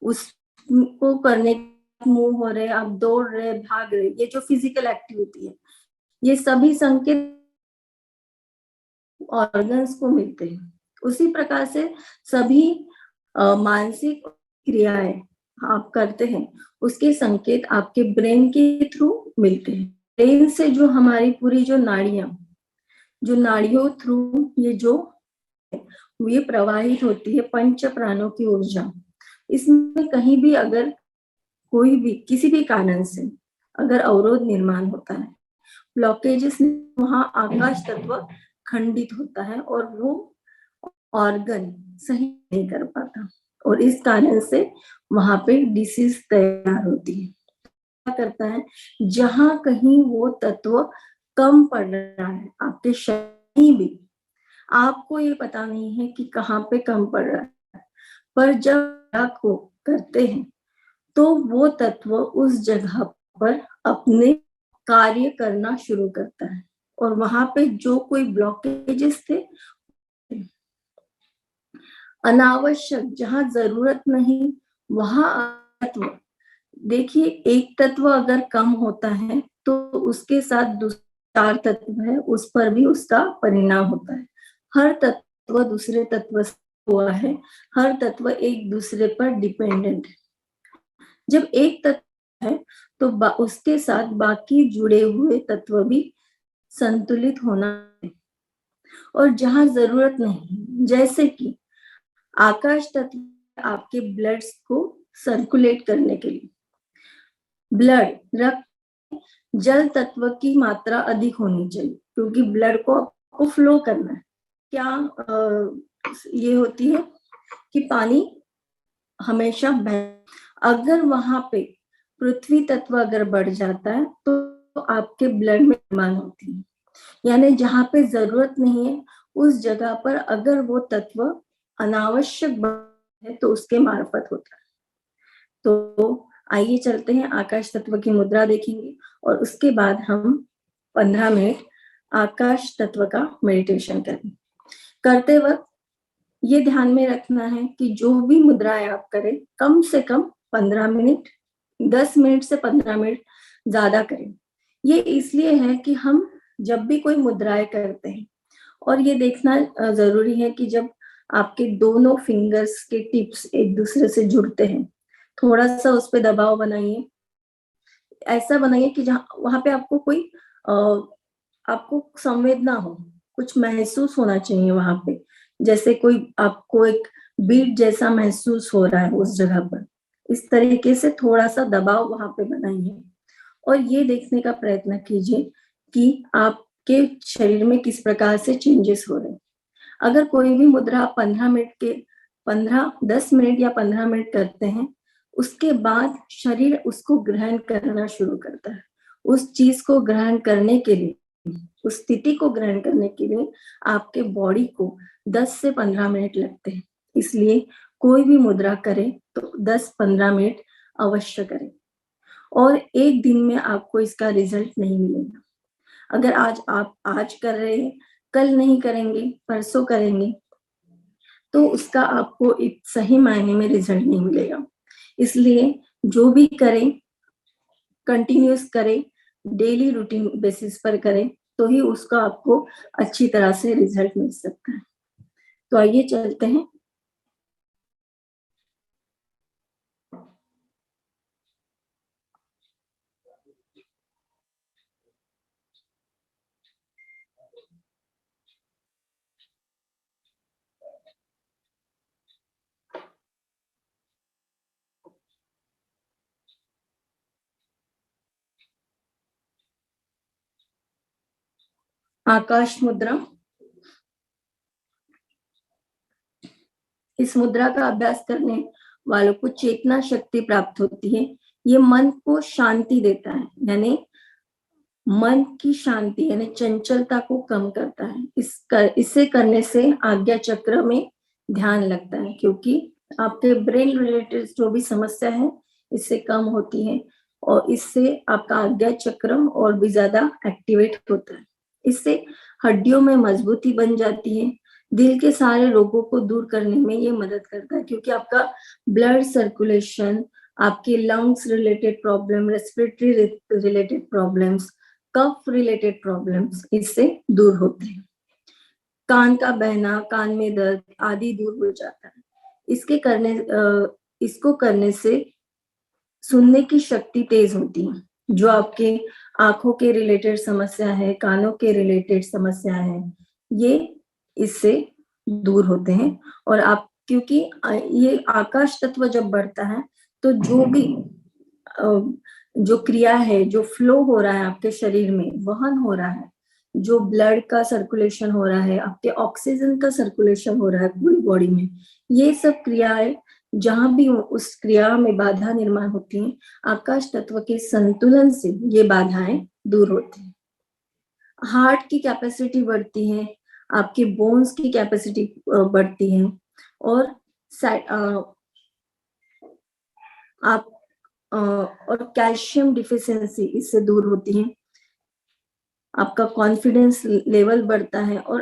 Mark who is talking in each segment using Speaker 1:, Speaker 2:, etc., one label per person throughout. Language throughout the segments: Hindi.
Speaker 1: उसको करने मूव हो रहे, आप दौड़ रहे, भाग रहे, ये जो फिजिकल एक्टिविटी है, ये सभी संकेत ऑर्गन्स को मिलते हैं। उसी प्रकार से सभी मानसिक क्रियाएं आप करते हैं, उसके संकेत आपके ब्रेन के थ्रू मिलते हैं। ब्रेन से जो हमारी पूरी जो नाड़ियों थ्रू ये प्रवाहित होती है पंच प्राणों की ऊर्जा। इसमें कहीं भी अगर कोई भी किसी भी कारण से अगर अवरोध निर्माण होता है, ब्लॉकेजेस, वहां आकाश तत्व खंडित होता है और वो ऑर्गन सही नहीं कर पाता, और इस कारण से वहां पे डिसीज तैयार होती है। क्या करता है, जहां कहीं वो तत्व कम पड़ रहा है आपके शरीर भी, आपको ये पता नहीं है कि कहाँ पे कम पड़ रहा है, पर जब को करते हैं तो वो तत्व उस जगह पर अपने कार्य करना शुरू करता है, और वहां पे जो कोई ब्लॉकेजेस थे, अनावश्यक जहां जरूरत नहीं, वहां तत्व, देखिए एक तत्व अगर कम होता है तो उसके साथ दूसरे 4 तत्व है, उस पर भी उसका परिणाम होता है। हर तत्व दूसरे तत्व से हुआ है, हर तत्व एक दूसरे पर डिपेंडेंट है। जब एक तत्व है तो उसके साथ बाकी जुड़े हुए तत्व भी संतुलित होना है। और जहां जरूरत नहीं, जैसे कि आकाश तत्व आपके ब्लड्स को सर्कुलेट करने के लिए, ब्लड रक्त जल तत्व की मात्रा अधिक होनी चाहिए, क्योंकि ब्लड को आपको फ्लो करना है। क्या ये होती है कि पानी हमेशा अगर वहां पे पृथ्वी तत्व अगर बढ़ जाता है तो आपके ब्लड में निर्माण होती है, यानी जहां पे जरूरत नहीं है उस जगह पर अगर वो तत्व अनावश्यक है तो उसके मार्फत होता है। तो आइए चलते हैं, आकाश तत्व की मुद्रा देखेंगे और उसके बाद हम 15 मिनट आकाश तत्व का मेडिटेशन करें। करते वक्त ये ध्यान में रखना है कि जो भी मुद्राएं आप करें कम से कम 15 मिनट, 10 मिनट से 15 मिनट ज्यादा करें। ये इसलिए है कि हम जब भी कोई मुद्राएं करते हैं, और ये देखना जरूरी है कि जब आपके दोनों फिंगर्स के टिप्स एक दूसरे से जुड़ते हैं, थोड़ा सा उस पर दबाव बनाइए, ऐसा बनाइए कि जहाँ वहां पे आपको कोई आपको संवेदना हो, कुछ महसूस होना चाहिए वहां पे, जैसे कोई आपको एक बीट जैसा महसूस हो रहा है उस जगह पर। इस तरीके से थोड़ा सा दबाव वहां पे बनाइए और ये देखने का प्रयत्न कीजिए कि आपके शरीर में किस प्रकार से चेंजेस हो रहे हैं। अगर कोई भी मुद्रा आप 10 मिनट या 15 मिनट करते हैं, उसके बाद शरीर उसको ग्रहण करना शुरू करता है। उस चीज को ग्रहण करने के लिए, उस स्थिति को ग्रहण करने के लिए आपके बॉडी को 10 से 15 मिनट लगते हैं। इसलिए कोई भी मुद्रा करें तो 10-15 मिनट अवश्य करें, और एक दिन में आपको इसका रिजल्ट नहीं मिलेगा। अगर आप आज कर रहे हैं, कल नहीं करेंगे, परसों करेंगे, तो उसका आपको एक सही मायने में रिजल्ट नहीं मिलेगा। इसलिए जो भी करें कंटिन्यूस करें, डेली रूटीन बेसिस पर करें, तो ही उसका आपको अच्छी तरह से रिजल्ट मिल सकता है। तो आइए चलते हैं। आकाश मुद्रा, इस मुद्रा का अभ्यास करने वालों को चेतना शक्ति प्राप्त होती है। ये मन को शांति देता है, यानी मन की शांति यानी चंचलता को कम करता है। इसे करने से आज्ञा चक्र में ध्यान लगता है, क्योंकि आपके ब्रेन रिलेटेड जो भी समस्या है इससे कम होती है, और इससे आपका आज्ञा चक्र और भी ज्यादा एक्टिवेट होता है। इससे हड्डियों में मजबूती बन जाती है, दिल के सारे रोगों को दूर करने में ये मदद करता है, क्योंकि आपका ब्लड सर्कुलेशन, आपके lungs related problem, respiratory related problems, cough related problems इससे दूर होते हैं। कान का बहना, कान में दर्द आदि दूर हो जाता है। इसको करने से सुनने की शक्ति तेज होती है। जो आपके आंखों के रिलेटेड समस्या है, कानों के रिलेटेड समस्या है, ये इससे दूर होते हैं। और आप, क्योंकि ये आकाश तत्व जब बढ़ता है तो जो भी जो क्रिया है, जो फ्लो हो रहा है आपके शरीर में, वहन हो रहा है, जो ब्लड का सर्कुलेशन हो रहा है, आपके ऑक्सीजन का सर्कुलेशन हो रहा है पूरी बॉडी में, ये सब क्रियाएं जहां भी उस क्रिया में बाधा निर्माण होती है, आकाश तत्व के संतुलन से ये बाधाएं दूर होती है। हार्ट की कैपेसिटी बढ़ती है, आपके बोन्स की कैपेसिटी बढ़ती है, और आप और कैल्शियम डिफिशियंसी इससे दूर होती है। आपका कॉन्फिडेंस लेवल बढ़ता है, और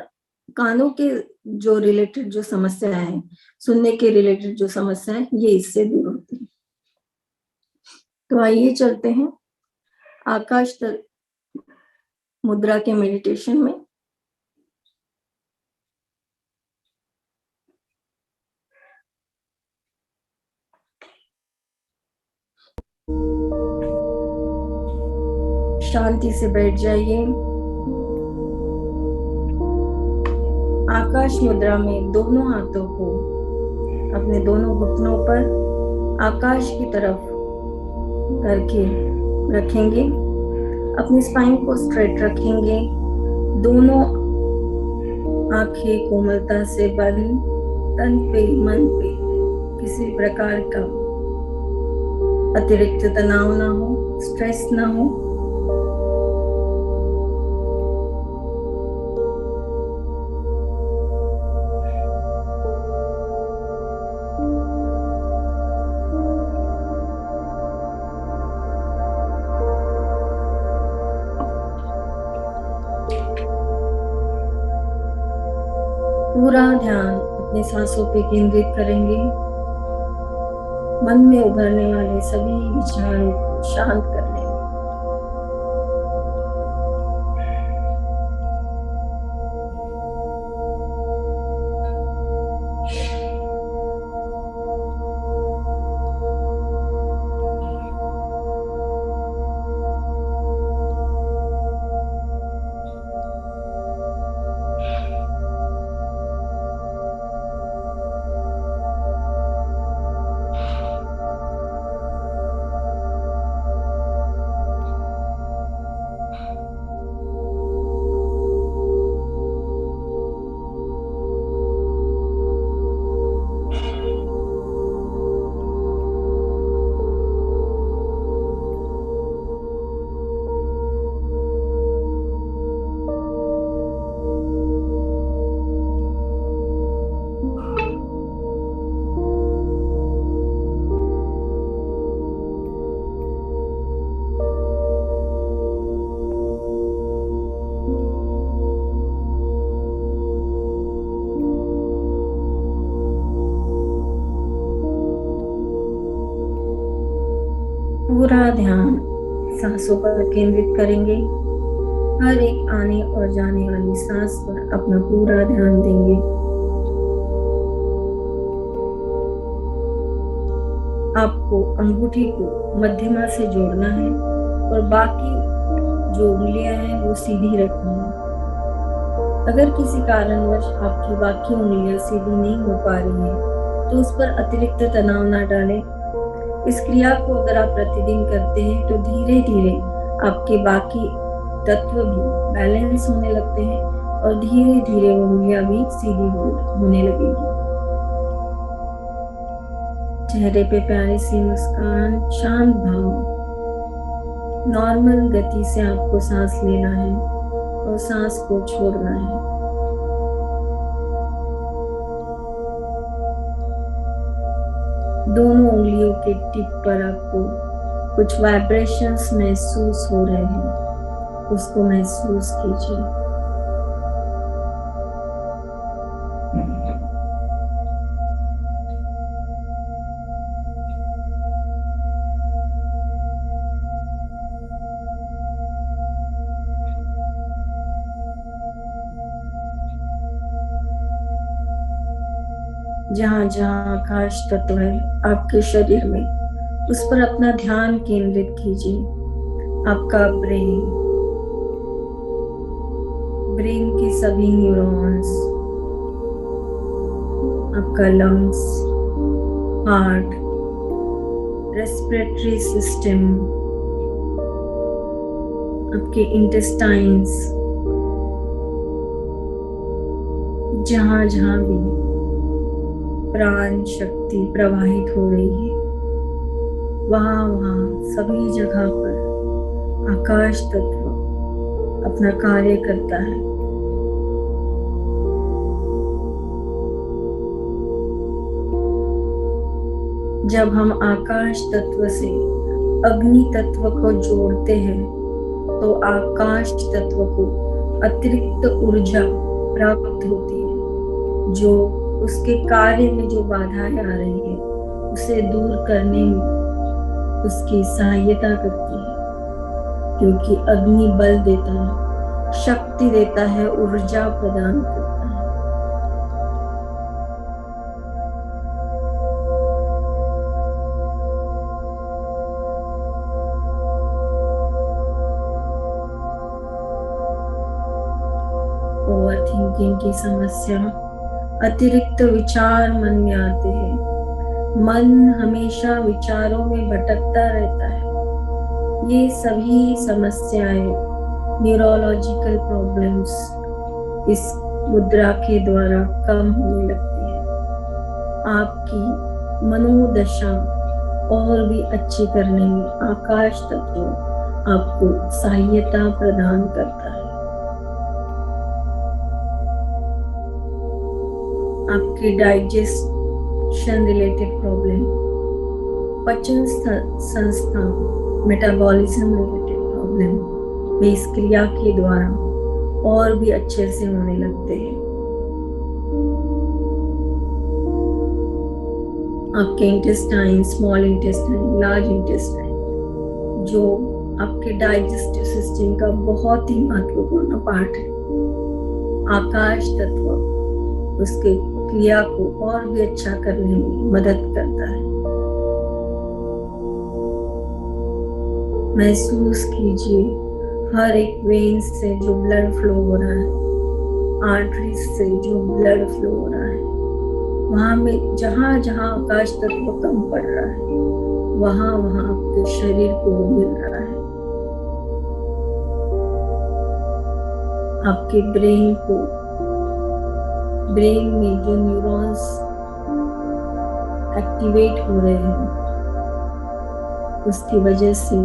Speaker 1: कानों के जो रिलेटेड जो समस्या है, सुनने के रिलेटेड जो समस्या है, ये इससे दूर होती है। तो आइए चलते हैं आकाश मुद्रा के मेडिटेशन में। शांति से बैठ जाइए। आकाश मुद्रा में दोनों हाथों को अपने दोनों घुटनों पर आकाश की तरफ करके रखेंगे। अपनी स्पाइन को स्ट्रेट रखेंगे। दोनों आंखें कोमलता से बंद। तन पे, मन पे किसी प्रकार का अतिरिक्त तनाव ना हो, स्ट्रेस ना हो। पूरा ध्यान अपने सांसों पे केंद्रित करेंगे। मन में उभरने वाले सभी विचारों को शांत कर लेंगे। पूरा ध्यान सांसों पर केंद्रित करेंगे। हर एक आने और जाने वाली सांस पर अपना पूरा ध्यान देंगे। आपको अंगूठी को मध्यमा से जोड़ना है और बाकी जो उंगलियां हैं वो सीधी रखनी है। अगर किसी कारणवश आपकी बाकी उंगलियां सीधी नहीं हो पा रही हैं, तो उस पर अतिरिक्त तनाव ना डालें। इस क्रिया को अगर आप प्रतिदिन करते हैं तो धीरे धीरे आपके बाकी तत्व भी बैलेंस होने लगते हैं और धीरे धीरे उंगलियां भी सीधी होने लगेगी। चेहरे पे प्यारी सी मुस्कान, शांत भाव। नॉर्मल गति से आपको सांस लेना है और सांस को छोड़ना है। दोनों उंगलियों के टिप पर आपको कुछ वाइब्रेशंस महसूस हो रहे हैं, उसको महसूस कीजिए। जहाँ जहाँ आकाश तत्व है आपके शरीर में, उस पर अपना ध्यान केंद्रित कीजिए। आपका ब्रेन की सभी न्यूरॉन्स, आपका लंग्स, हार्ट, रेस्पिरेटरी सिस्टम, आपके इंटेस्टाइन्स, जहाँ जहाँ भी प्राण शक्ति प्रवाहित हो रही है, वहाँ वहाँ सभी जगह पर आकाश तत्व अपना कार्य करता है। जब हम आकाश तत्व से अग्नि तत्व को जोड़ते हैं, तो आकाश तत्व को अतिरिक्त ऊर्जा प्राप्त होती है, जो उसके कार्य में जो बाधाएं आ रही है उसे दूर करने में उसकी सहायता करती है, क्योंकि अग्नि बल देता है, शक्ति देता है, ऊर्जा प्रदान करता है। ओवर थिंकिंग की समस्या, अतिरिक्त विचार मन में आते हैं, मन हमेशा विचारों में भटकता रहता है। ये सभी समस्याएं, न्यूरोलॉजिकल प्रॉब्लम्स इस मुद्रा के द्वारा कम होने लगती है। आपकी मनोदशा और भी अच्छी करने में आकाश तत्व आपको सहायता प्रदान करता है। आपके डाइजेशन रिलेटेड प्रॉब्लम, पचन संस्था, मेटाबॉलिज्म रिलेटेड प्रॉब्लम में इस क्रिया के द्वारा और भी अच्छे से होने लगते हैं। आपके intestine, small intestine, large intestine, जो आपके डाइजेस्टिव सिस्टम का बहुत ही महत्वपूर्ण पार्ट है, आकाश तत्व उसके क्रिया को और भी अच्छा करने में मदद करता है। महसूस कीजिए हर एक वेन से जो ब्लड फ्लो हो रहा है, आर्टरीज से जो ब्लड फ्लो हो रहा है, वहां में जहां जहां आकाश तत्व कम पड़ रहा है, वहां वहां आपके शरीर को मिल रहा है। आपके ब्रेन में जो न्यूरॉन्स एक्टिवेट हो रहे हैं, उसकी वजह से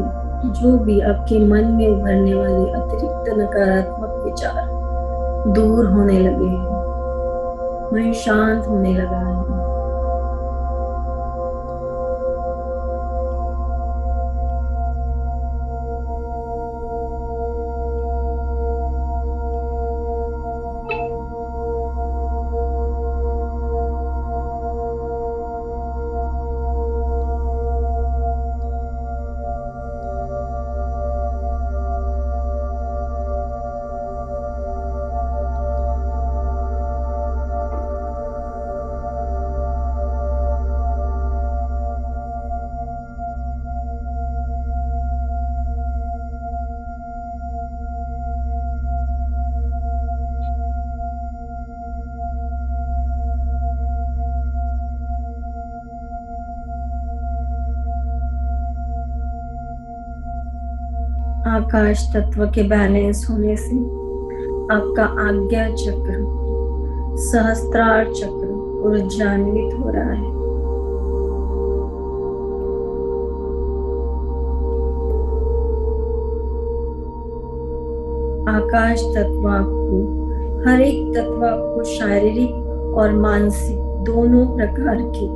Speaker 1: जो भी आपके मन में उभरने वाले अतिरिक्त नकारात्मक विचार दूर होने लगे हैं, मन शांत होने लगा है। आकाश तत्व के बैलेंस होने से आपका आज्ञा चक्र, सहस्त्रार चक्र ऊर्जान्वित हो रहा है। आकाश तत्व आपको, हर एक तत्व आपको शारीरिक और मानसिक दोनों प्रकार की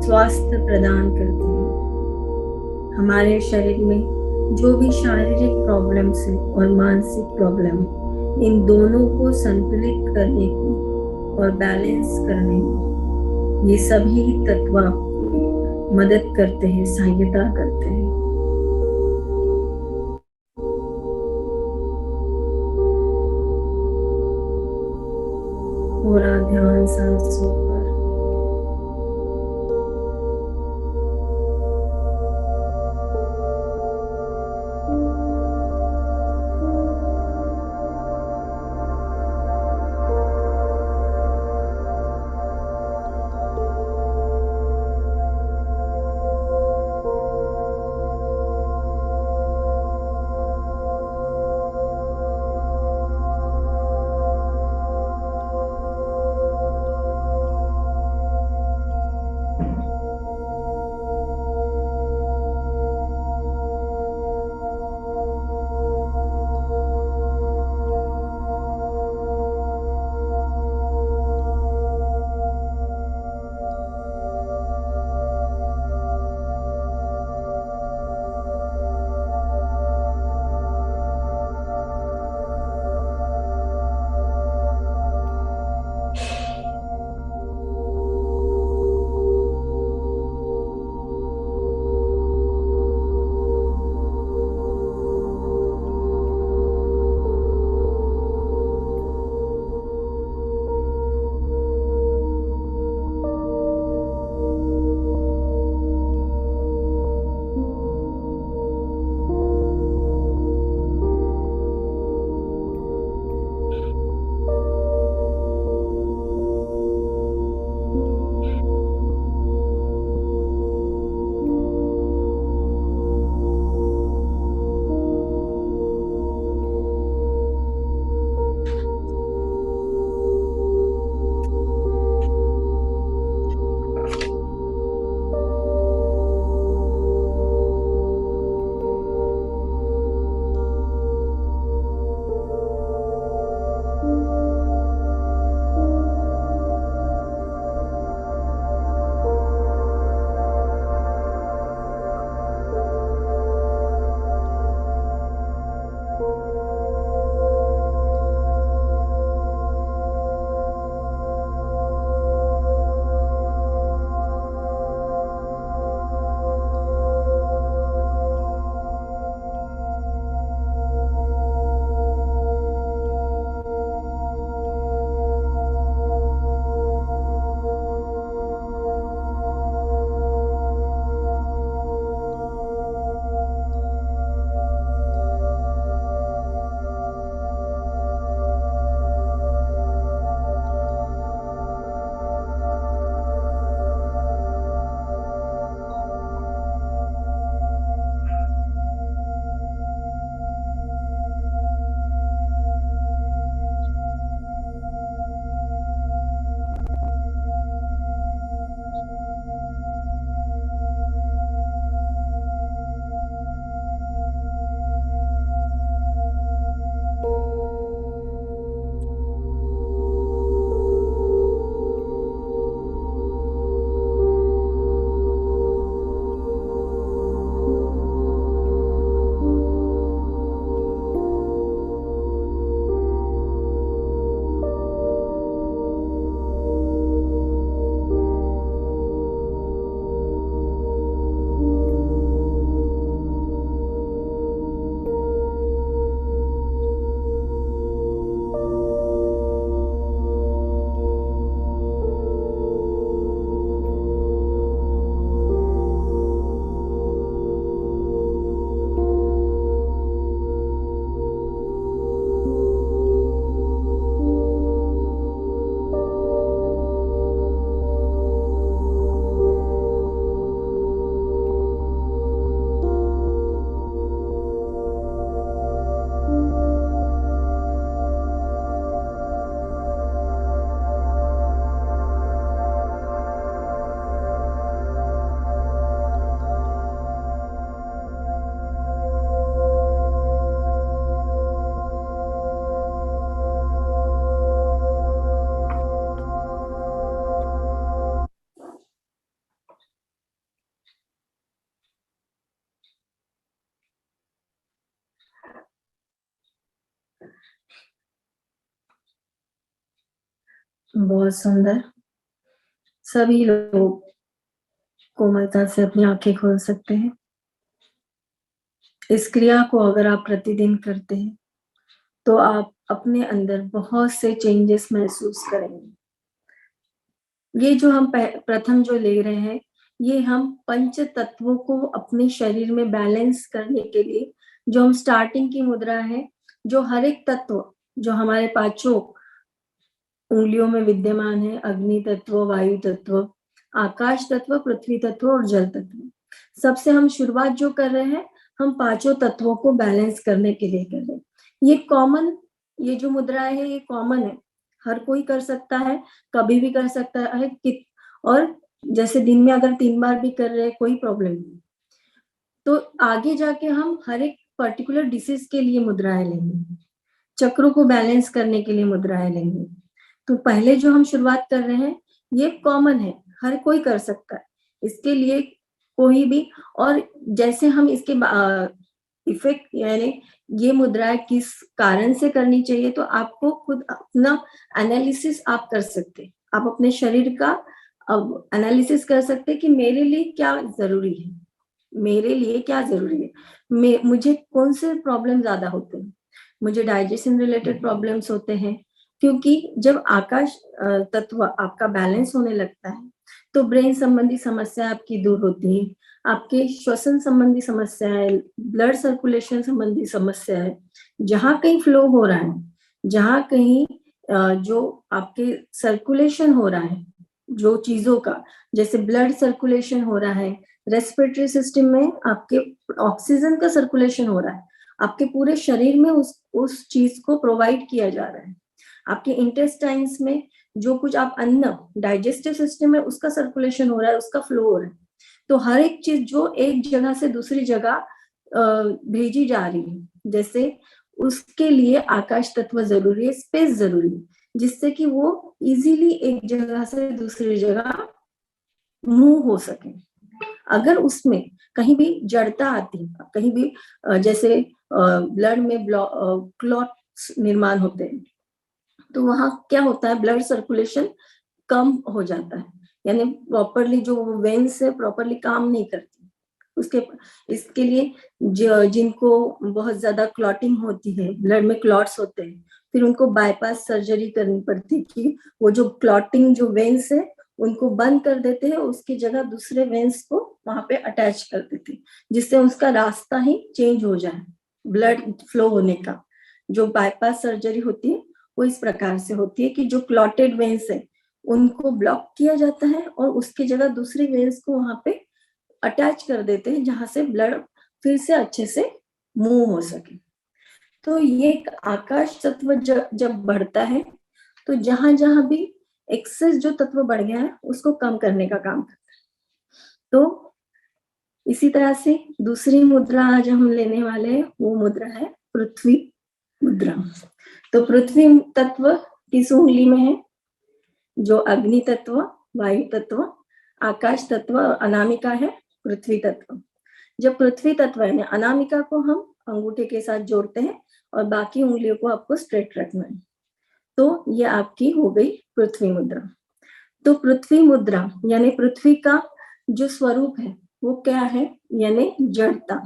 Speaker 1: स्वास्थ्य प्रदान करते हैं। हमारे शरीर में जो भी शारीरिक प्रॉब्लम्स है और मानसिक प्रॉब्लम, इन दोनों को संतुलित करने को और बैलेंस करने में ये सभी तत्व आपको मदद करते हैं, सहायता करते हैं। पूरा ध्यान सांसों पर। बहुत सुंदर। सभी लोग कोमलता से अपनी आंखें खोल सकते हैं। इस क्रिया को अगर आप प्रतिदिन करते हैं तो आप अपने अंदर बहुत से चेंजेस महसूस करेंगे। ये जो हम प्रथम जो ले रहे हैं, ये हम पंच तत्वों को अपने शरीर में बैलेंस करने के लिए जो हम स्टार्टिंग की मुद्रा है, जो हर एक तत्व जो हमारे पांचों उंगलियों में विद्यमान है, अग्नि तत्व, वायु तत्व, आकाश तत्व, पृथ्वी तत्व और जल तत्व, सबसे हम शुरुआत जो कर रहे हैं, हम पांचों तत्वों को बैलेंस करने के लिए कर रहे हैं। ये कॉमन, ये जो मुद्रा है ये कॉमन है, हर कोई कर सकता है, कभी भी कर सकता है, और जैसे दिन में अगर 3 बार भी कर रहे हैं कोई प्रॉब्लम नहीं। तो आगे जाके हम हर एक पर्टिकुलर डिसीज के लिए मुद्राएं लेंगे, चक्रों को बैलेंस करने के लिए मुद्राएं लेंगे। तो पहले जो हम शुरुआत कर रहे हैं ये कॉमन है, हर कोई कर सकता है, इसके लिए कोई भी, और जैसे हम इसके इफेक्ट यानी ये मुद्राएं किस कारण से करनी चाहिए, तो आपको खुद अपना एनालिसिस आप कर सकते, आप अपने शरीर का अब एनालिसिस कर सकते कि मेरे लिए क्या जरूरी है, मेरे लिए क्या जरूरी है, मुझे कौन से प्रॉब्लम ज्यादा होते हैं, मुझे डाइजेशन रिलेटेड प्रॉब्लम्स होते हैं, क्योंकि जब आकाश तत्व आपका बैलेंस होने लगता है तो ब्रेन संबंधी समस्या आपकी दूर होती है, आपके श्वसन संबंधी समस्याएं, ब्लड सर्कुलेशन संबंधी समस्याएं, जहां कहीं फ्लो हो रहा है, जहां कहीं जो आपके सर्कुलेशन हो रहा है, जो चीजों का जैसे ब्लड सर्कुलेशन हो रहा है, रेस्पिरेटरी सिस्टम में आपके ऑक्सीजन का सर्कुलेशन हो रहा है, आपके पूरे शरीर में उस चीज को प्रोवाइड किया जा रहा है, आपके इंटेस्टाइन्स में जो कुछ आप अन्न डाइजेस्टिव सिस्टम में उसका सर्कुलेशन हो रहा है, उसका फ्लो हो रहा है, तो हर एक चीज जो एक जगह से दूसरी जगह भेजी जा रही है, जैसे उसके लिए आकाश तत्व जरूरी है, स्पेस जरूरी है, जिससे कि वो इजीली एक जगह से दूसरी जगह मूव हो सके। अगर उसमें कहीं भी जड़ता आती, कहीं भी जैसे ब्लड में क्लॉट्स निर्माण होते हैं, तो वहां क्या होता है, ब्लड सर्कुलेशन कम हो जाता है, यानी प्रॉपरली जो वेन्स है प्रॉपरली काम नहीं करती, उसके इसके लिए जिनको बहुत ज्यादा क्लॉटिंग होती है, ब्लड में क्लॉट्स होते हैं, फिर उनको बाईपास सर्जरी करनी पड़ती है कि वो जो क्लॉटिंग जो वेन्स है उनको बंद कर देते हैं, उसकी जगह दूसरे वेन्स को वहां पे अटैच कर देते हैं, जिससे उसका रास्ता ही चेंज हो जाए ब्लड फ्लो होने का। जो बाईपास सर्जरी होती है वो इस प्रकार से होती है कि जो क्लॉटेड वेन्स है उनको ब्लॉक किया जाता है और उसकी जगह दूसरी वेन्स को वहां पे अटैच कर देते हैं, जहां से ब्लड फिर से अच्छे से मूव हो सके। तो ये आकाश तत्व जब बढ़ता है तो जहां जहां भी एक्सेस जो तत्व बढ़ गया है उसको कम करने का काम करता है। तो इसी तरह से दूसरी मुद्रा आज हम लेने वाले हैं, वो मुद्रा है पृथ्वी मुद्रा। तो पृथ्वी तत्व किस उंगली में है, जो अग्नि तत्व, वायु तत्व, आकाश तत्व, अनामिका है पृथ्वी तत्व। जब पृथ्वी तत्व है, अनामिका को हम अंगूठे के साथ जोड़ते हैं और बाकी उंगलियों को आपको स्ट्रेट रखना है, तो ये आपकी हो गई पृथ्वी मुद्रा। तो पृथ्वी मुद्रा यानी पृथ्वी का जो स्वरूप है वो क्या है, यानी जड़ता।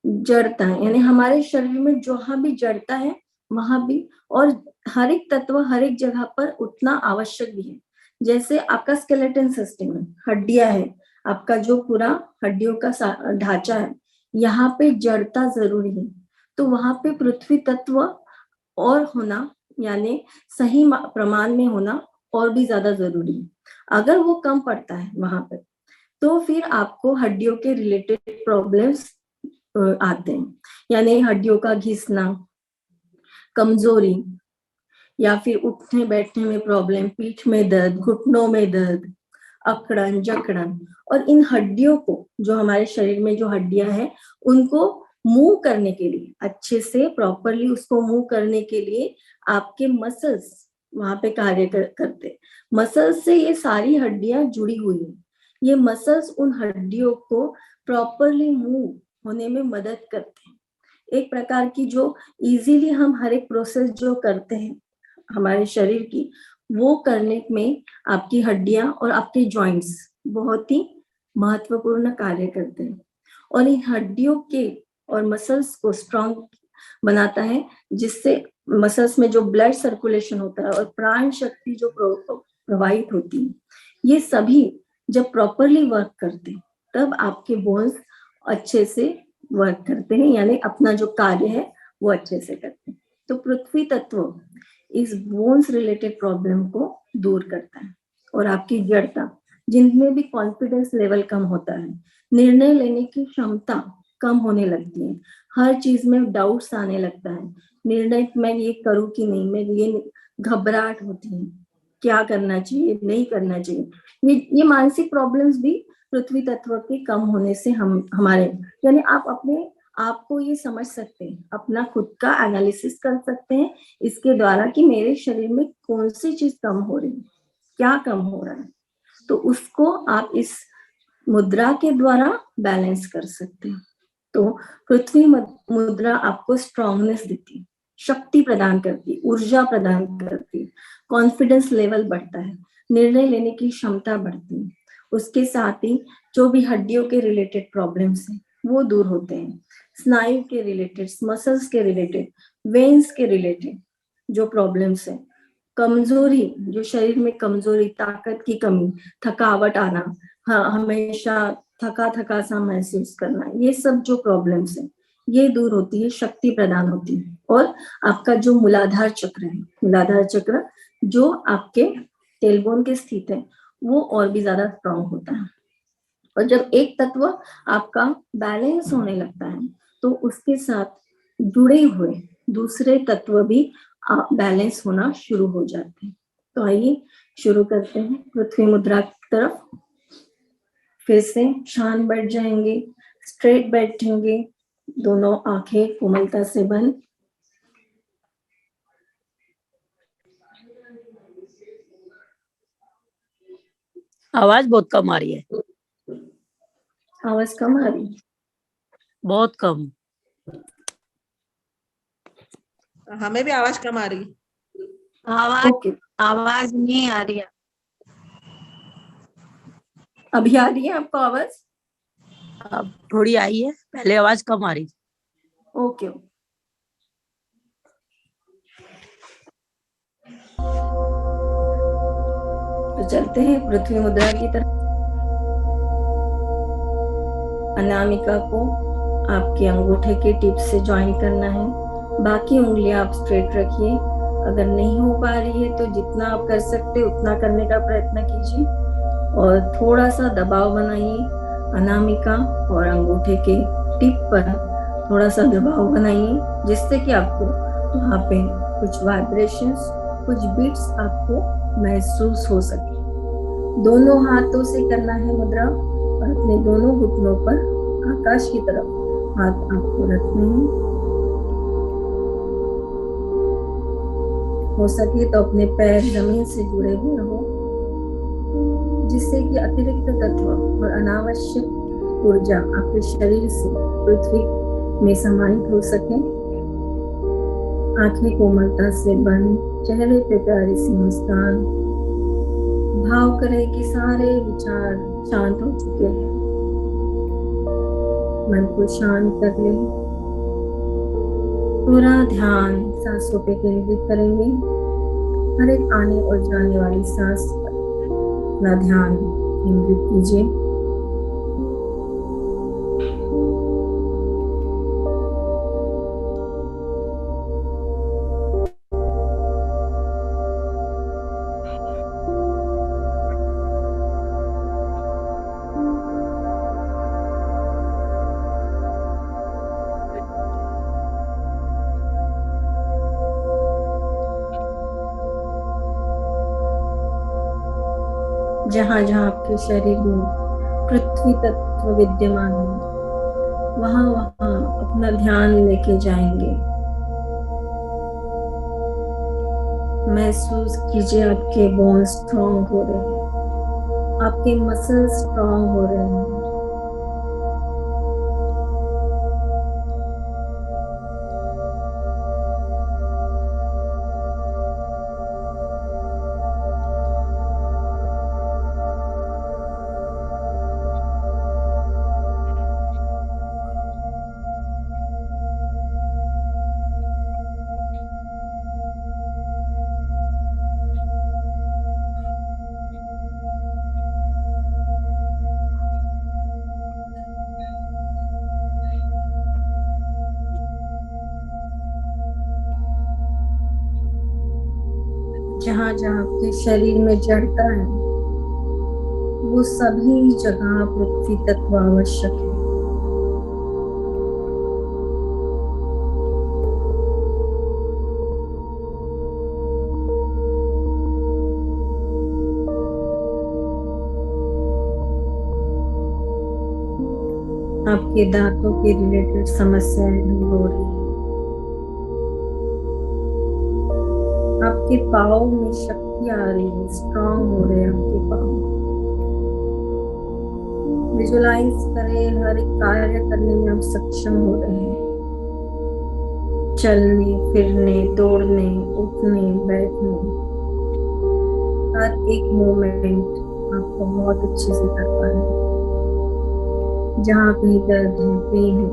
Speaker 1: जड़ता यानी हमारे शरीर में जहां भी जड़ता है वहां भी, और हर एक तत्व हर एक जगह पर उतना आवश्यक भी है। जैसे आपका स्केलेटन सिस्टम है, हड्डियां है, आपका जो पूरा हड्डियों का ढांचा है, यहाँ पे जड़ता जरूरी है, तो वहां पे पृथ्वी तत्व और होना यानी सही प्रमाण में होना और भी ज्यादा जरूरी है। अगर वो कम पड़ता है वहां पे तो फिर आपको हड्डियों के रिलेटेड प्रॉब्लम्स आते हैं, यानी हड्डियों का घिसना, कमजोरी, या फिर उठने बैठने में प्रॉब्लम, पीठ में दर्द, घुटनों में दर्द, अकड़न जकड़न। और इन हड्डियों को, जो हमारे शरीर में जो हड्डियां हैं उनको मूव करने के लिए, अच्छे से प्रॉपरली उसको मूव करने के लिए आपके मसल्स वहां पे कार्य करते। मसल्स से ये सारी हड्डियां जुड़ी हुई है, ये मसल्स उन हड्डियों को प्रॉपरली मूव होने में मदद करते हैं। एक प्रकार की जो इजीली हम हर एक प्रोसेस जो करते हैं हमारे शरीर की, वो करने में आपकी हड्डियां और आपके जॉइंट्स बहुत ही महत्वपूर्ण कार्य करते हैं, और इन हड्डियों के और मसल्स को स्ट्रॉन्ग बनाता है, जिससे मसल्स में जो ब्लड सर्कुलेशन होता है और प्राण शक्ति जो प्रवाहित होती है, ये सभी जब प्रॉपरली वर्क करते हैं तब आपके बोन्स अच्छे से वर्क करते हैं, यानी अपना जो कार्य है वो अच्छे से करते हैं। तो पृथ्वी तत्व इस बोन्स रिलेटेड प्रॉब्लम को दूर करता है। और आपकी जड़ता, जिनमें भी कॉन्फिडेंस लेवल कम होता है, निर्णय लेने की क्षमता कम होने लगती है, हर चीज में डाउट्स आने लगता है, निर्णय मैं ये करूँ कि नहीं, मैं ये घबराहट होती है, क्या करना चाहिए नहीं करना चाहिए, ये मानसिक प्रॉब्लम्स भी पृथ्वी तत्व के कम होने से हमारे, यानी आप अपने आपको ये समझ सकते हैं, अपना खुद का एनालिसिस कर सकते हैं इसके द्वारा कि मेरे शरीर में कौन सी चीज कम हो रही है, क्या कम हो रहा है, तो उसको आप इस मुद्रा के द्वारा बैलेंस कर सकते हैं। तो पृथ्वी मुद्रा आपको स्ट्रांगनेस देती है, शक्ति प्रदान करती है, ऊर्जा प्रदान करती है, कॉन्फिडेंस लेवल बढ़ता है, निर्णय लेने की क्षमता बढ़ती है। उसके साथ ही जो भी हड्डियों के रिलेटेड प्रॉब्लम्स हैं वो दूर होते हैं, स्नायु के रिलेटेड, मसल्स के रिलेटेड, वेन्स के रिलेटेड जो प्रॉब्लम्स है, कमजोरी, जो शरीर में कमजोरी, ताकत की कमी, थकावट आना, हाँ, हमेशा थका थका सा महसूस करना, ये सब जो प्रॉब्लम्स है ये दूर होती है, शक्ति प्रदान होती है। और आपका जो मूलाधार चक्र है, मूलाधार चक्र जो आपके टेलबोन के स्थित है, वो और भी ज्यादा स्ट्रांग होता है। और जब एक तत्व आपका बैलेंस होने लगता है तो उसके साथ जुड़े हुए दूसरे तत्व भी बैलेंस होना शुरू हो जाते हैं। तो आइए शुरू करते हैं पृथ्वी मुद्रा की तरफ। फिर से शान बैठ जाएंगे, स्ट्रेट बैठेंगे, दोनों आंखें कोमलता से बंद।
Speaker 2: आवाज बहुत कम आ रही है।
Speaker 1: आवाज कम आ रही?
Speaker 2: बहुत कम।
Speaker 3: हमें भी आवाज कम आ रही।
Speaker 4: आवाज नहीं आ रही है।
Speaker 1: अभी आ रही है आपको आवाज?
Speaker 2: अब थोड़ी आई है, पहले आवाज कम आ रही।
Speaker 1: ओके। तो चलते हैं पृथ्वी मुद्रा की तरफ। अनामिका को आपके अंगूठे के टिप से ज्वाइन करना है, बाकी उंगलियां आप स्ट्रेट रखिए। अगर नहीं हो पा रही है तो जितना आप कर सकते उतना करने का प्रयत्न कीजिए और थोड़ा सा दबाव बनाइए। अनामिका और अंगूठे के टिप पर थोड़ा सा दबाव बनाइए जिससे कि आपको वहां पे कुछ वाइब्रेशंस, कुछ बीट्स आपको महसूस हो सके। दोनों हाथों से करना है मुद्रा और अपने दोनों घुटनों पर आकाश की तरफ हाथ आपको रखने हैं। हो सके तो अपने पैर जमीन से जुड़े हुए हो जिससे कि अतिरिक्त तत्व और अनावश्यक ऊर्जा आपके शरीर से पृथ्वी में समाहित हो सके। आंखें कोमलता से बंद, चेहरे पे प्यारी सी मुस्कान, भाव करें कि सारे विचार शांत हो चुके हैं। मन को शांत कर ले, पूरा ध्यान सांसों पे केंद्रित करेंगे। हर एक आने और जाने वाली सांस पर अपना ध्यान केंद्रित कीजिए। जहाँ जहाँ आपके शरीर में पृथ्वी तत्व विद्यमान है वहाँ वहाँ अपना ध्यान लेके जाएंगे। महसूस कीजिए आपके बोन स्ट्रॉन्ग हो रहे हैं, आपके मसल स्ट्रॉन्ग हो रहे हैं। जहाँ जहाँ आपके शरीर में जड़ता है वो सभी जगह पृथ्वी तत्व आवश्यक है। आपके दांतों के रिलेटेड समस्याएं दूर हो रही है। आपके पाँव में शक्ति आ रही है, स्ट्रांग हो रहे हैं आपके पाँव। विजुलाइज करें हर एक कार्य करने में आप सक्षम हो रहे हैं, चलने फिरने दौड़ने उठने बैठने, हर एक मोमेंट आपको बहुत अच्छे से कर पा रहे हैं। जहाँ कहीं दर्द है, पेन है,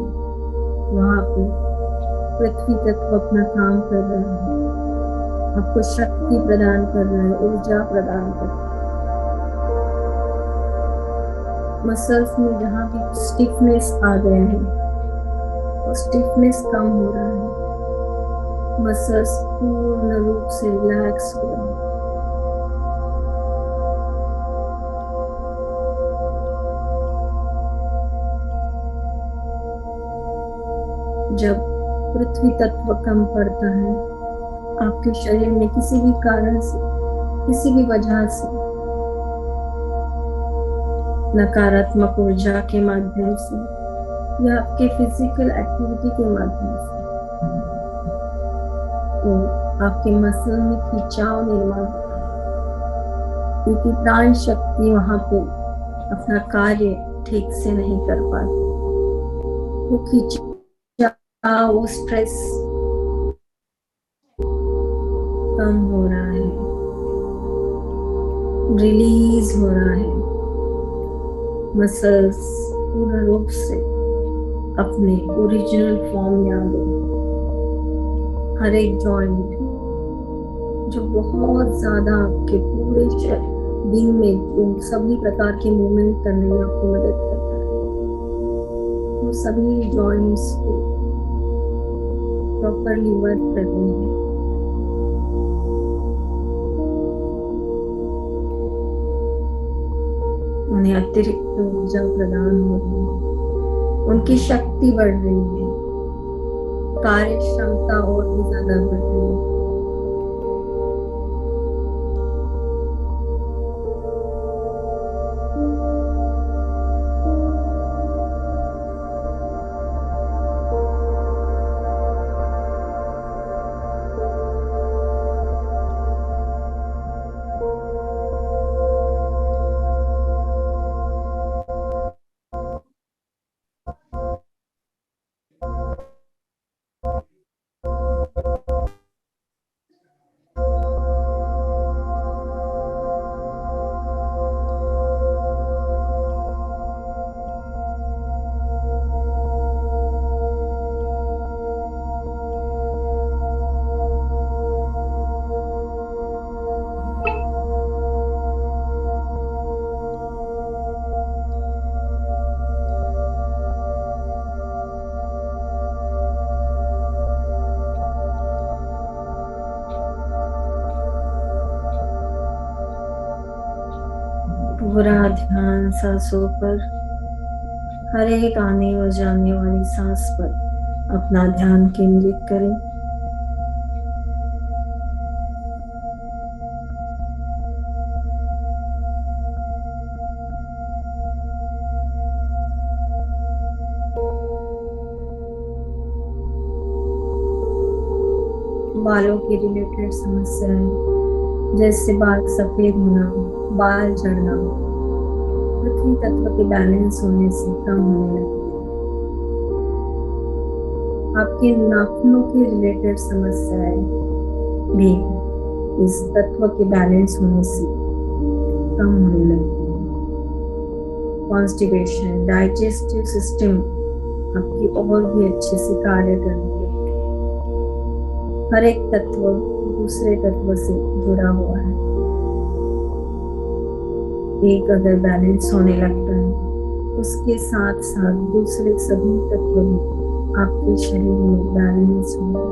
Speaker 1: वहाँ पे पृथ्वी तत्व अपना काम कर रहा है, आपको शक्ति प्रदान कर रहा है, ऊर्जा प्रदान कर रहा है। मसल्स में जहाँ भी स्टिफनेस आ गया है वो स्टिफनेस कम हो रहा है, मसल्स पूर्ण रूप से रिलैक्स हो रहे हैं। जब पृथ्वी तत्व कम पड़ता है आपके शरीर में किसी भी कारण से, किसी भी वजह से, नकारात्मक ऊर्जा के माध्यम से या आपके फिजिकल एक्टिविटी के माध्यम से, तो आपके मसल में खिंचाव निर्माण होता है, क्योंकि प्राण शक्ति वहां पे अपना कार्य ठीक से नहीं कर पाती। वो खिंचाव, वो स्ट्रेस कम हो रहा है, रिलीज हो रहा है, मसल्स पूर्ण रूप से अपने ओरिजिनल फॉर्म में आ गए। हर एक जॉइंट जो बहुत ज्यादा आपके पूरे दिन में जो सभी प्रकार के मूवमेंट करने में आपको मदद करता है, वो सभी जॉइंट्स को प्रॉपरली वर्क कर रहे हैं। उन्हें अतिरिक्त ऊर्जा प्रदान हो रही है, उनकी शक्ति बढ़ रही है, कार्य क्षमता और भी ज्यादा बढ़ रही है। पूरा ध्यान सांसों पर, हर एक आने और जाने वाली सांस पर अपना ध्यान केंद्रित करें। बालों के रिलेटेड समस्याएं जैसे बाल सफेद होना, बाल झड़ना, पृथ्वी तत्व के बैलेंस होने से कम होने लगे। आपके नाखूनों के रिलेटेड समस्याएं भी इस तत्व के बैलेंस होने से कम होने लगी। कॉन्स्टिपेशन, डाइजेस्टिव सिस्टम आपकी और भी अच्छे से कार्य करने लगी। हर एक तत्व दूसरे तत्व से जुड़ा हुआ है। एक अगर बैलेंस होने लगता है उसके साथ साथ दूसरे सभी तत्व भी आपके शरीर में बैलेंस होंगे।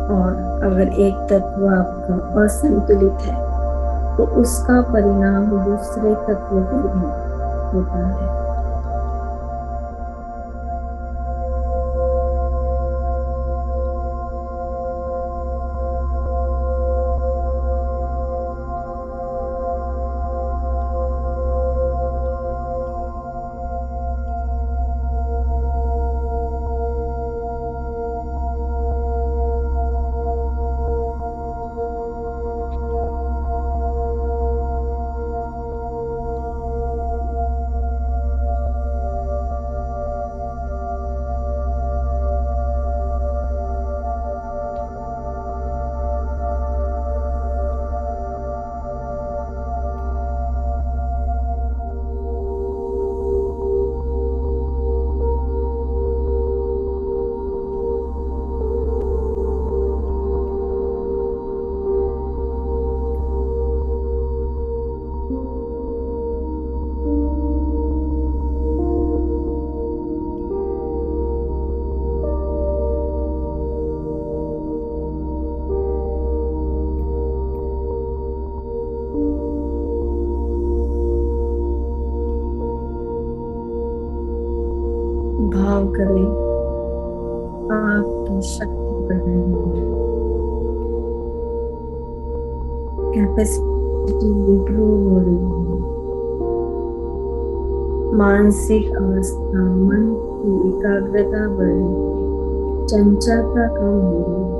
Speaker 1: और अगर एक तत्व आपका असंतुलित है तो उसका परिणाम दूसरे तत्वों पर भी होता है। भाव करें आपकी शक्ति बढ़ रही है, कैपेसिटी इंप्रूव हो रही है, मानसिक अवस्था, मन की एकाग्रता बढ़ रही है, चंचलता कम हो रही है।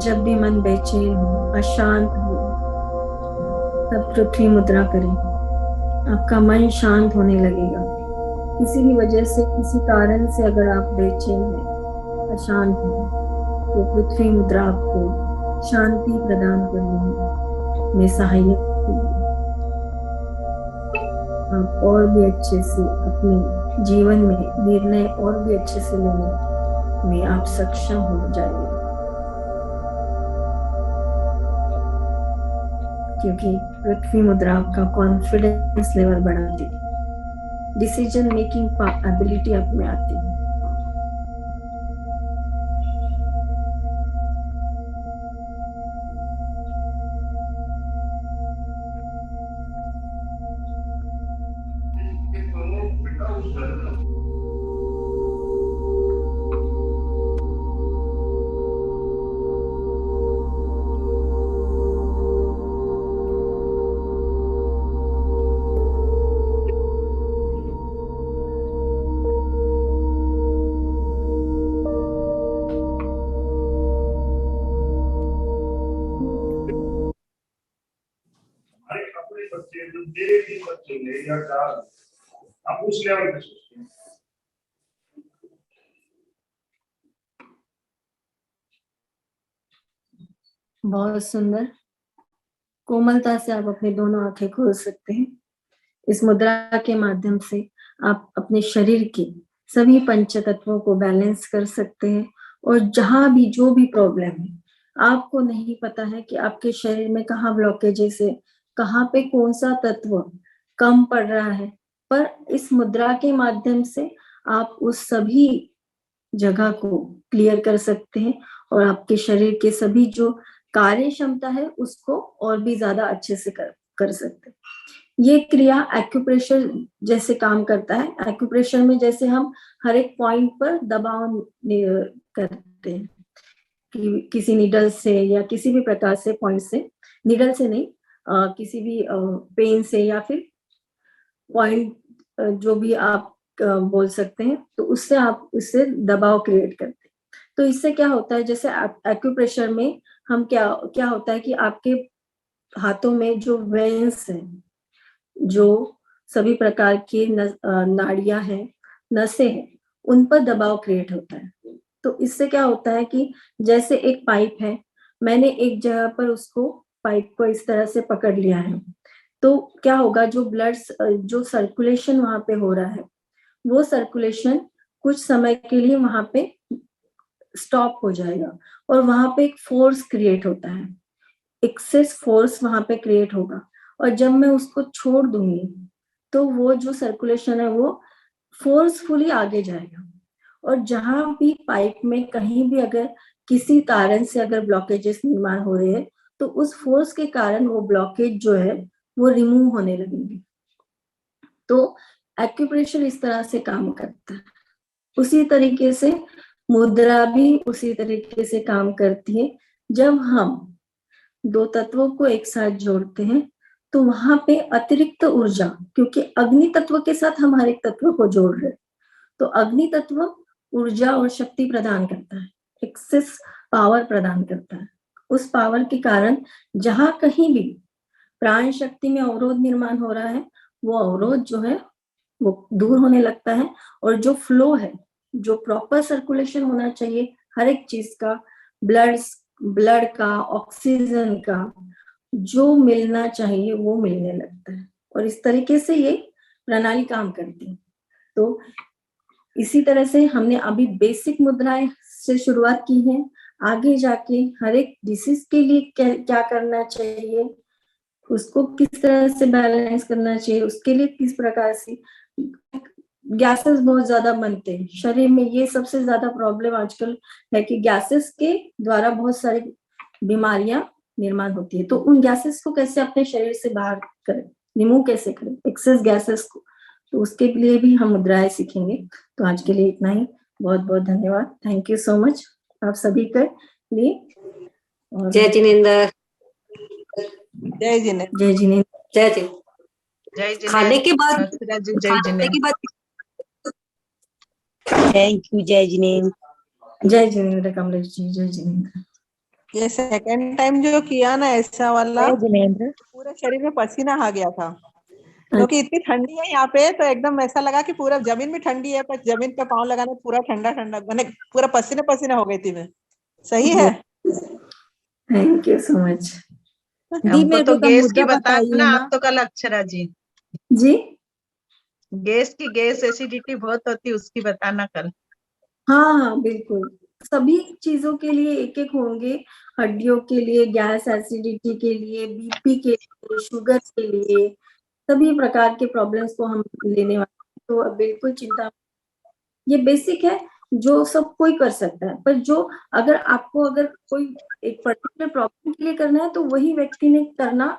Speaker 1: जब भी मन बेचैन हो, अशांत हो, तब पृथ्वी मुद्रा करें। आपका मन शांत होने लगेगा। किसी भी वजह से, किसी कारण से अगर आप बेचैन हैं, अशांत हैं, तो पृथ्वी मुद्रा आपको शांति प्रदान करने में सहायक होगी। आप और भी अच्छे से अपने जीवन में निर्णय और भी अच्छे से लेने में आप सक्षम हो जाएंगे, क्योंकि पृथ्वी मुद्रा आपका कॉन्फिडेंस लेवल बढ़ाती है, डिसीजन मेकिंग एबिलिटी आप में आती है।
Speaker 4: बच्चे जो 3 बच्चे ले या 4, आप उस लेवल पे सोचते हैं।
Speaker 1: बहुत सुंदर, कोमलता से आप अपनी दोनों आंखें खोल सकते हैं। इस मुद्रा के माध्यम से आप अपने शरीर के सभी पंच तत्वों को बैलेंस कर सकते हैं, और जहां भी जो भी प्रॉब्लम है, आपको नहीं पता है कि आपके शरीर में कहाँ ब्लॉकेजेस है, कहाँ पे कौन सा तत्व कम पड़ रहा है, पर इस मुद्रा के माध्यम से आप उस सभी जगह को क्लियर कर सकते हैं, और आपके शरीर के सभी जो कार्य क्षमता है उसको और भी ज्यादा अच्छे से कर सकते हैं। ये क्रिया एक्यूप्रेशर जैसे काम करता है। एक्यूप्रेशर में जैसे हम हर एक पॉइंट पर दबाव करते हैं कि किसी निडल से या किसी भी प्रकार से पॉइंट से, निडल से नहीं, किसी भी पेन से या फिर पॉइंट जो भी आप बोल सकते हैं, तो उससे आप उससे दबाव क्रिएट करते हैं। तो इससे क्या होता है, जैसे एक्यूप्रेशर में हम क्या क्या होता है कि आपके हाथों में जो वेन्स हैं, जो सभी प्रकार की नाड़ियां हैं, नसें हैं, उन पर दबाव क्रिएट होता है। तो इससे क्या होता है कि जैसे एक पाइप है, मैंने एक जगह पर उसको पाइप को इस तरह से पकड़ लिया है, तो क्या होगा, जो ब्लड जो सर्कुलेशन वहां पे हो रहा है, वो सर्कुलेशन कुछ समय के लिए वहां पे स्टॉप हो जाएगा और वहां पे एक फोर्स क्रिएट होता है, एक्सेस फोर्स वहां पे क्रिएट होगा। और जब मैं उसको छोड़ दूंगी तो वो जो सर्कुलेशन है वो फोर्सफुली आगे जाएगा। और जहां भी पाइप में कहीं भी अगर किसी कारण से अगर ब्लॉकेजेस निर्माण हो रहे हैं तो उस फोर्स के कारण वो ब्लॉकेज जो है वो रिमूव होने लगेंगे। तो एक्यूप्रेशर इस तरह से काम करता है। उसी तरीके से मुद्रा भी उसी तरीके से काम करती है। जब हम दो तत्वों को एक साथ जोड़ते हैं तो वहां पे अतिरिक्त ऊर्जा, क्योंकि अग्नि तत्व के साथ हम हर एक तत्व को जोड़ रहे हैं, तो अग्नि तत्व ऊर्जा और शक्ति प्रदान करता है, एक्सेस पावर प्रदान करता है। उस पावर के कारण जहां कहीं भी प्राण शक्ति में अवरोध निर्माण हो रहा है वो अवरोध जो है वो दूर होने लगता है। और जो फ्लो है, जो प्रॉपर सर्कुलेशन होना चाहिए हर एक चीज का, ब्लड का, ऑक्सीजन का, जो मिलना चाहिए वो मिलने लगता है। और इस तरीके से ये प्रणाली काम करती है। तो इसी तरह से हमने अभी बेसिक मुद्राएं से शुरुआत की है। आगे जाके हर एक डिसीज के लिए क्या करना चाहिए, उसको किस तरह से बैलेंस करना चाहिए, उसके लिए किस प्रकार से गैसेस बहुत ज्यादा बनते हैं शरीर में। ये सबसे ज्यादा प्रॉब्लम आजकल है कि गैसेस के द्वारा बहुत सारी बीमारियां निर्माण होती है। तो उन गैसेस को कैसे अपने शरीर से बाहर करें, रिमूव कैसे करें एक्सेस गैसेस को, तो उसके लिए भी हम मुद्राएं सीखेंगे। तो आज के लिए इतना ही। बहुत बहुत धन्यवाद। थैंक यू सो मच आप सभी के लिए।
Speaker 5: जय जिनेंद्र।
Speaker 3: जय जिनेंद्र।
Speaker 1: जय जिनेंद्र।
Speaker 5: जय जिनेंद्र।
Speaker 3: जय जिनेंद्र।
Speaker 5: खाने के बाद
Speaker 3: जय जिनेंद्र।
Speaker 2: Thank you. जय जिनेंद्र।
Speaker 1: जय जिनेंद्र कमलेश जी। जय जिनेंद्र।
Speaker 3: ये सेकंड टाइम जो किया ना ऐसा वाला,
Speaker 2: जय जिनेंद्र।
Speaker 3: पूरे शरीर में पसीना आ गया था, क्योंकि इतनी ठंडी है यहाँ पे। तो एकदम ऐसा लगा कि पूरा जमीन भी ठंडी है, पर जमीन पे पाँव लगाने पूरा ठंडा ठंडा, मैंने पूरा पसीने पसीने हो गई थी मैं। सही है।
Speaker 1: Thank you so much.
Speaker 2: दी
Speaker 6: हमको
Speaker 2: मेरे
Speaker 6: तो
Speaker 2: को
Speaker 6: गैस की
Speaker 2: मुद्रा
Speaker 6: बताना
Speaker 2: बताइए ना।
Speaker 6: आप तो कल अक्षरा जी।
Speaker 1: जी
Speaker 6: गैस एसिडिटी बहुत होती है, उसकी बताना कल।
Speaker 1: हाँ हाँ बिल्कुल, सभी चीजों के लिए एक एक होंगे। हड्डियों के लिए, गैस एसिडिटी के लिए, बीपी के लिए, शुगर के लिए, सभी प्रकार के प्रॉब्लम्स को हम लेने वाले हैं। तो अब बिल्कुल चिंता, ये बेसिक है जो सब कोई कर सकता है। पर जो अगर आपको अगर कोई एक पर्टिकुलर प्रॉब्लम के लिए करना है तो वही व्यक्ति ने करना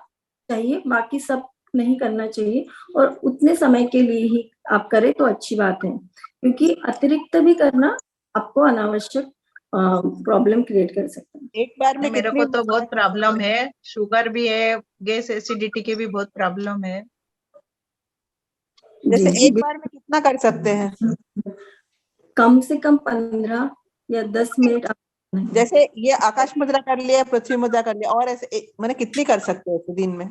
Speaker 1: चाहिए, बाकी सब नहीं करना चाहिए। और उतने समय के लिए ही आप करें तो अच्छी बात है, क्योंकि अतिरिक्त भी करना आपको अनावश्यक प्रॉब्लम क्रिएट कर सकता है।
Speaker 3: एक बार में
Speaker 6: मेरे
Speaker 3: कितनी
Speaker 6: को तो बहुत प्रॉब्लम है, शुगर भी है, गैस एसिडिटी की भी बहुत प्रॉब्लम है।
Speaker 3: जैसे
Speaker 1: जी,
Speaker 3: एक बार में कितना कर सकते हैं?
Speaker 1: कम से कम 15 या 10 मिनट आप
Speaker 3: जैसे ये आकाश मुद्रा कर लिया, पृथ्वी मुद्रा कर लिया, और ऐसे मैंने कितनी कर सकते हैं दिन में?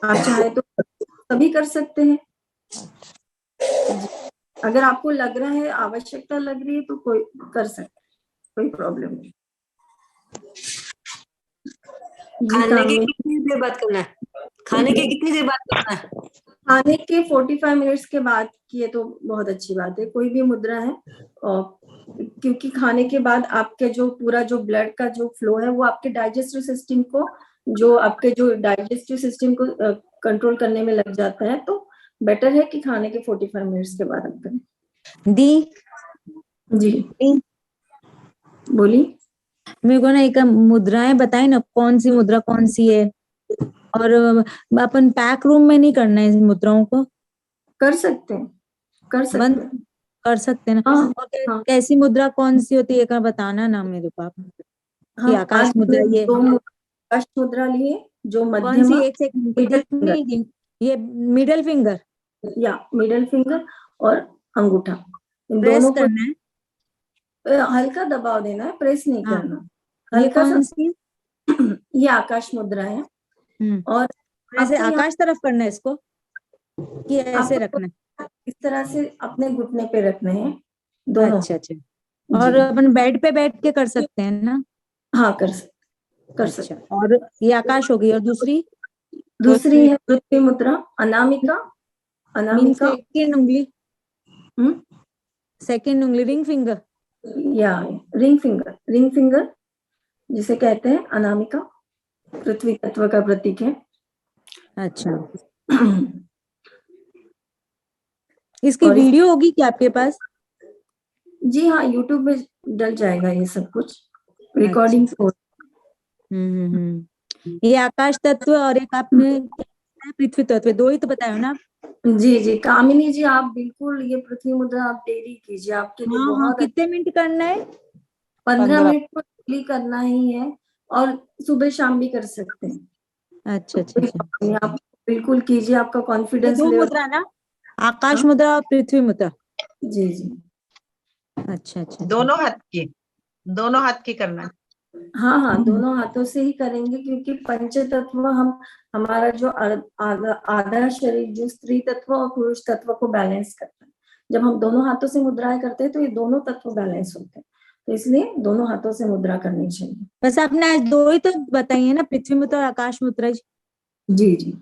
Speaker 1: आप चाहे तो सभी कर सकते हैं। अगर आपको लग रहा है, आवश्यकता लग रही है तो कोई कर सकता है, कोई प्रॉब्लम नहीं।
Speaker 5: खाने की कितनी देर बाद करना है? खाने के कितनी देर बाद करना है?
Speaker 1: खाने के 45 मिनट्स के बाद किए तो बहुत अच्छी बात है। कोई भी मुद्रा है, और क्योंकि खाने के बाद आपके जो पूरा जो ब्लड का जो फ्लो है वो आपके डाइजेस्टिव सिस्टम को, जो आपके जो डाइजेस्टिव सिस्टम को कंट्रोल करने में लग जाता है। तो बेटर है कि खाने के 45 मिनट्स के बाद आप करें।
Speaker 2: दी
Speaker 1: जी बोली।
Speaker 2: मेरे को ना एक मुद्राएं बताई ना, कौन सी मुद्रा कौन सी है। और अपन पैक रूम में नहीं करना है इन मुद्राओं को,
Speaker 1: कर सकते हैं, कर सकते
Speaker 2: बंद
Speaker 1: हैं।
Speaker 2: कर सकते हैं ना।
Speaker 1: हाँ,
Speaker 2: और
Speaker 1: हाँ।
Speaker 2: कैसी मुद्रा कौन सी होती है एक बार बताना ना मेरे को आप। कि आकाश
Speaker 1: आज
Speaker 2: मुद्रा ये
Speaker 1: दो आकाश मुद्रा लिए, जो
Speaker 2: कौन
Speaker 1: मध्यमा,
Speaker 2: सी, एक सेकंड, ये मिडिल फिंगर
Speaker 1: या मिडिल फिंगर और अंगूठा, इन
Speaker 2: प्रेस
Speaker 1: दोनों को
Speaker 2: करना है।
Speaker 1: हल्का दबाव देना है, प्रेस नहीं
Speaker 2: हाँ,
Speaker 1: करना।
Speaker 2: ये
Speaker 1: हल्का
Speaker 2: कौन
Speaker 1: सा।
Speaker 2: सी?
Speaker 1: ये आकाश मुद्रा है। और
Speaker 2: ऐसे
Speaker 1: आपको
Speaker 2: आकाश तरफ करना है इसको कि ऐसे रखना है?
Speaker 1: इस तरह से अपने घुटने पे रखने हैं दोनों।
Speaker 2: अच्छा अच्छा। और अपन बेड पे बैठ के कर सकते हैं ना?
Speaker 1: हाँ कर सकते।
Speaker 2: अच्छा, और ये आकाश हो गई, और
Speaker 1: दूसरी है पृथ्वी मुद्रा, अनामिका।
Speaker 2: मीन्स
Speaker 1: अनामिका
Speaker 2: एक उंगली। सेकंड उंगली रिंग फिंगर।
Speaker 1: या रिंग फिंगर जिसे कहते हैं अनामिका, पृथ्वी तत्व का प्रतीक है।
Speaker 2: अच्छा, इसकी
Speaker 1: और
Speaker 2: वीडियो होगी क्या आपके पास?
Speaker 1: जी हाँ, यूट्यूब में डल जाएगा ये सब कुछ, रिकॉर्डिंग हो।
Speaker 2: ये आकाश तत्व और एक आपने पृथ्वी तत्व, दो ही तो बताया ना?
Speaker 1: जी कामिनी जी, आप बिल्कुल ये पृथ्वी मुद्रा आप डेली कीजिए, आपके लिए
Speaker 2: हाँ,
Speaker 1: बहुत
Speaker 2: कितने मिनट करना है?
Speaker 1: 15 मिनट तो डेली करना ही है, और सुबह शाम भी कर सकते हैं।
Speaker 2: अच्छा अच्छा अच्छा।
Speaker 1: आप बिल्कुल कीजिए, आपका
Speaker 2: ये
Speaker 1: कॉन्फिडेंस
Speaker 2: दो
Speaker 1: लेवल।
Speaker 2: मुद्रा ना, आकाश मुद्रा और पृथ्वी मुद्रा?
Speaker 1: जी
Speaker 2: अच्छा अच्छा।
Speaker 6: दोनों हाथ की करना है।
Speaker 1: हाँ, दोनों हाथों से ही करेंगे, क्योंकि पंच तत्व हमारा जो आधा शरीर जो स्त्री तत्व और पुरुष तत्व को बैलेंस करता है। जब हम दोनों हाथों से मुद्राएं करते हैं तो ये दोनों तत्व बैलेंस होते हैं, तो इसलिए दोनों हाथों से मुद्रा करनी चाहिए।
Speaker 2: बस आपने आज दो ही तो बताई है ना, पृथ्वी मुद्रा और आकाश मुद्रा?
Speaker 1: जी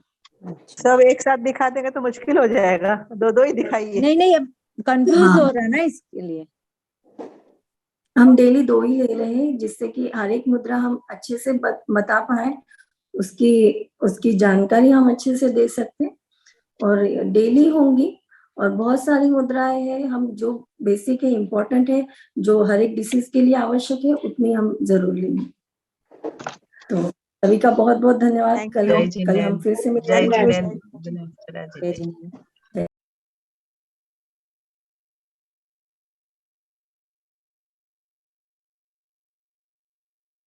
Speaker 3: सब एक साथ दिखा देंगे तो मुश्किल हो जाएगा, दो दो ही दिखाइए।
Speaker 2: नहीं, अब कंफ्यूज
Speaker 1: हाँ।
Speaker 2: हो रहा है ना, इसके लिए
Speaker 1: हम डेली 2 ही ले रहे हैं, जिससे कि हर एक मुद्रा हम अच्छे से बता पाए, उसकी जानकारी हम अच्छे से दे सकते हैं। और डेली होंगी, और बहुत सारी मुद्राएं हैं, हम जो बेसिक है, इम्पोर्टेंट है, जो हर एक डिसीज के लिए आवश्यक है, उतनी हम जरूर लेंगे। तो सभी का बहुत बहुत धन्यवाद।
Speaker 3: Thank
Speaker 1: कल
Speaker 3: you.
Speaker 6: जय
Speaker 1: हम
Speaker 6: जिनेंद्र,
Speaker 1: फिर से
Speaker 6: जय
Speaker 1: मिलेंगे।
Speaker 6: जिनेंद्र, जय जिनेंद्र।